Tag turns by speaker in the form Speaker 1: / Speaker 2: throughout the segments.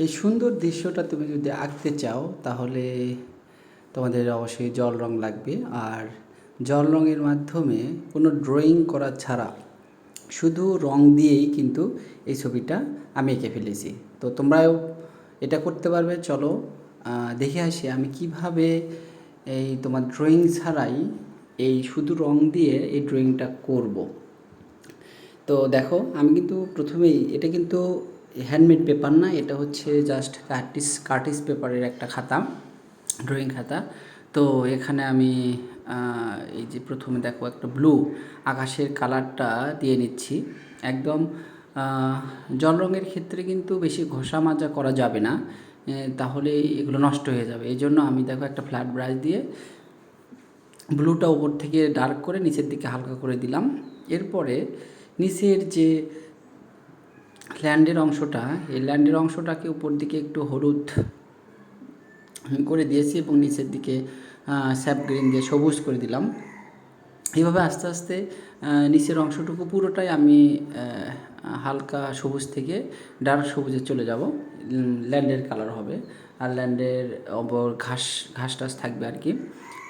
Speaker 1: এই সুন্দর দৃশ্যটা তুমি যদি আঁকতে চাও তাহলে তোমাদের অবশ্যই জল রং লাগবে। আর জল রঙের মাধ্যমে কোনো ড্রয়িং করা ছাড়া শুধু রং দিয়েই কিন্তু এই ছবিটা আমি এঁকে ফেলেছি। তো তোমরাও এটা করতে পারবে। চলো দেখে আসি আমি কিভাবে এই তোমার ড্রয়িং ছাড়াই এই শুধু রং দিয়ে এই ড্রয়িংটা করব। তো দেখো আমি কিন্তু প্রথমেই এটা কিন্তু হ্যান্ডমেড পেপার না, এটা হচ্ছে জাস্ট কার্টিস পেপারের একটা খাতা, ড্রয়িং খাতা। তো এখানে আমি এই যে প্রথমে দেখো একটা ব্লু আকাশের কালারটা দিয়ে নিচ্ছি। একদম জল রঙের ক্ষেত্রে কিন্তু বেশি ঘষা মাজা করা যাবে না, তাহলে এগুলো নষ্ট হয়ে যাবে। এই জন্য আমি দেখো একটা ফ্ল্যাট ব্রাশ দিয়ে ব্লুটা উপর থেকে ডার্ক করে নিচের দিকে হালকা করে দিলাম। এরপরে নিচের যে ল্যান্ডের অংশটা, এই ল্যান্ডের অংশটাকে উপর দিকে একটু হলুদ করে দিয়েছি এবং নিচের দিকে স্যাপ গ্রিন দিয়ে সবুজ করে দিলাম। এইভাবে আস্তে আস্তে নিচের অংশটুকু পুরোটাই আমি হালকা সবুজ থেকে ডার্ক সবুজে চলে যাব। ল্যান্ডের কালার হবে আর ল্যান্ডের ওপর ঘাস টাস থাকবে আর কি।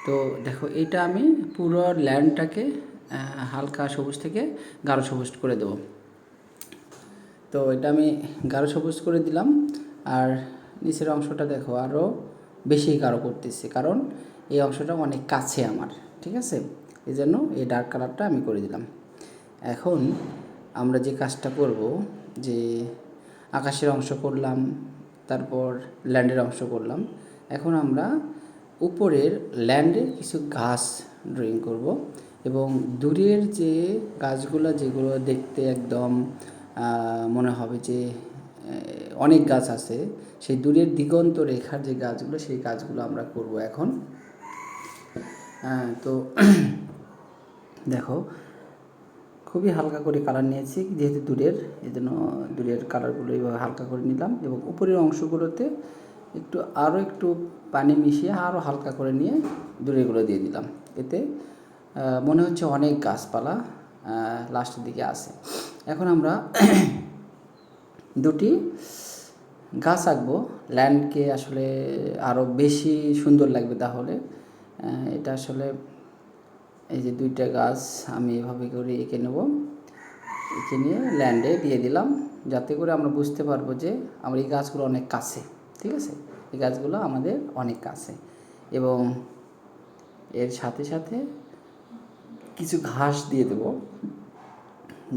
Speaker 1: তো দেখো এইটা আমি পুরো ল্যান্ডটাকে হালকা সবুজ থেকে গাঢ় সবুজ করে দেবো। তো এটা আমি গাঢ় সবুজ করে দিলাম। আর নিচের অংশটা দেখো আরও বেশি গাঢ় করতেছি, কারণ এই অংশটা অনেক কাছে আমার, ঠিক আছে? এই জন্য এই ডার্ক কালারটা আমি করে দিলাম। এখন আমরা যে কাজটা করব, যে আকাশের অংশ করলাম, তারপর ল্যান্ডের অংশ করলাম, এখন আমরা উপরের ল্যান্ডে কিছু গাছ ড্রয়িং করব এবং দূরের যে গাছগুলো যেগুলো দেখতে একদম মনে হবে যে অনেক গাছ আছে, সেই দূরের দিগন্ত রেখার যে গাছগুলো, সেই গাছগুলো আমরা করব এখন। তো দেখো খুবই হালকা করে কালার নিয়েছি, যেহেতু দূরের, এই জন্য দূরের কালারগুলো এইভাবে হালকা করে নিলাম এবং উপরের অংশগুলোতে আরও একটু পানি মিশিয়ে আরও হালকা করে নিয়ে দূরেরগুলো দিয়ে দিলাম। এতে মনে হচ্ছে অনেক গাছপালা লাস্টের দিকে আছে। এখন আমরা দুটি গাছ আঁকবো। ল্যান্ডকে আসলে আরও বেশি সুন্দর লাগবে, তাহলে এটা আসলে এই যে দুইটা গাছ আমি এভাবে করে এঁকে নেব। এঁকে নিয়ে ল্যান্ডে দিয়ে দিলাম, যাতে করে আমরা বুঝতে পারবো যে আমার এই গাছগুলো অনেক কাছে, ঠিক আছে? এই গাছগুলো আমাদের অনেক কাছে এবং এর সাথে সাথে কিছু ঘাস দিয়ে দেব,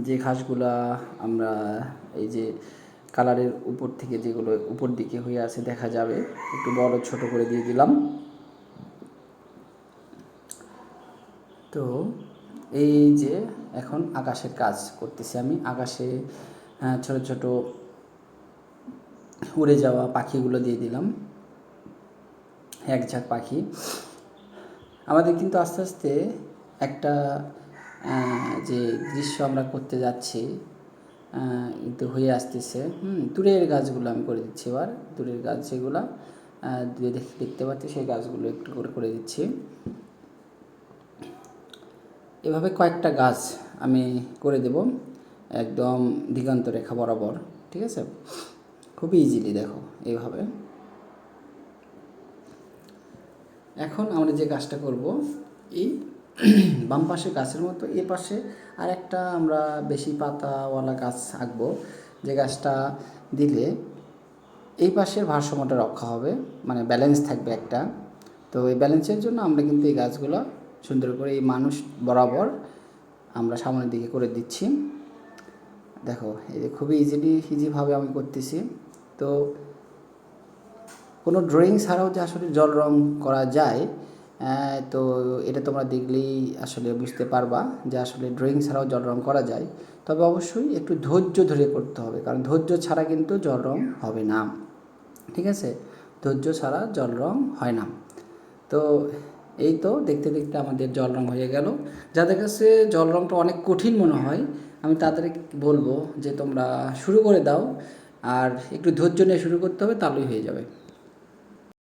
Speaker 1: যে ঘাসগুলা আমরা এই যে কালারের উপর থেকে যেগুলো উপর দিকে হয়ে আছে দেখা যাবে, একটু বড় ছোট করে দিয়ে দিলাম। তো এই যে এখন আকাশের কাজ করতেছি আমি, আকাশে ছোট ছোট উড়ে যাওয়া পাখিগুলো দিয়ে দিলাম, এক ঝাঁক পাখি। আমাদের কিন্তু আস্তে আস্তে একটা যে দৃশ্য আমরা করতে যাচ্ছি কিন্তু হয়ে আসতেছে। দূরের গাছগুলো আমি করে দিচ্ছি, এবার দূরের গাছ যেগুলো দেখতে পাচ্ছি সেই গাছগুলো একটু করে করে দিচ্ছি। এভাবে কয়েকটা গাছ আমি করে দেব একদম দিগন্ত রেখা বরাবর, ঠিক আছে? খুবই ইজিলি দেখো এইভাবে। এখন আমরা যে কাজটা করব, এই বাম পাশে গাছের মতো এ পাশে আর একটা আমরা বেশি পাতাওয়ালা গাছ আঁকবো, যে গাছটা দিলে এই পাশের ভারসাম্যটা রক্ষা হবে, মানে ব্যালেন্স থাকবে একটা। তো এই ব্যালেন্সের জন্য আমরা কিন্তু এই গাছগুলো সুন্দর করে এই মানুষ বরাবর আমরা সামনের দিকে করে দিচ্ছি। দেখো এই যে খুবই ইজিভাবে আমি করতেছি। তো কোনো ড্রয়িং ছাড়াও যে আসলে জল রং করা যায়, তো এটা তোমরা দেখলেই আসলে বুঝতে পারবা যে আসলে ড্রয়িং ছাড়াও জল রং করা যায়। তবে অবশ্যই একটু ধৈর্য ধরে করতে হবে, কারণ ধৈর্য ছাড়া কিন্তু জল রং হবে না, ঠিক আছে? ধৈর্য ছাড়া জল রং হয় না। তো এই তো দেখতে দেখতে আমাদের জল রং হয়ে গেল। যাদের কাছে জল রংটা অনেক কঠিন মনে হয়, আমি তাদের বলবো যে তোমরা শুরু করে দাও, আর একটু ধৈর্য নিয়ে শুরু করতে হবে, তাহলেই হয়ে যাবে।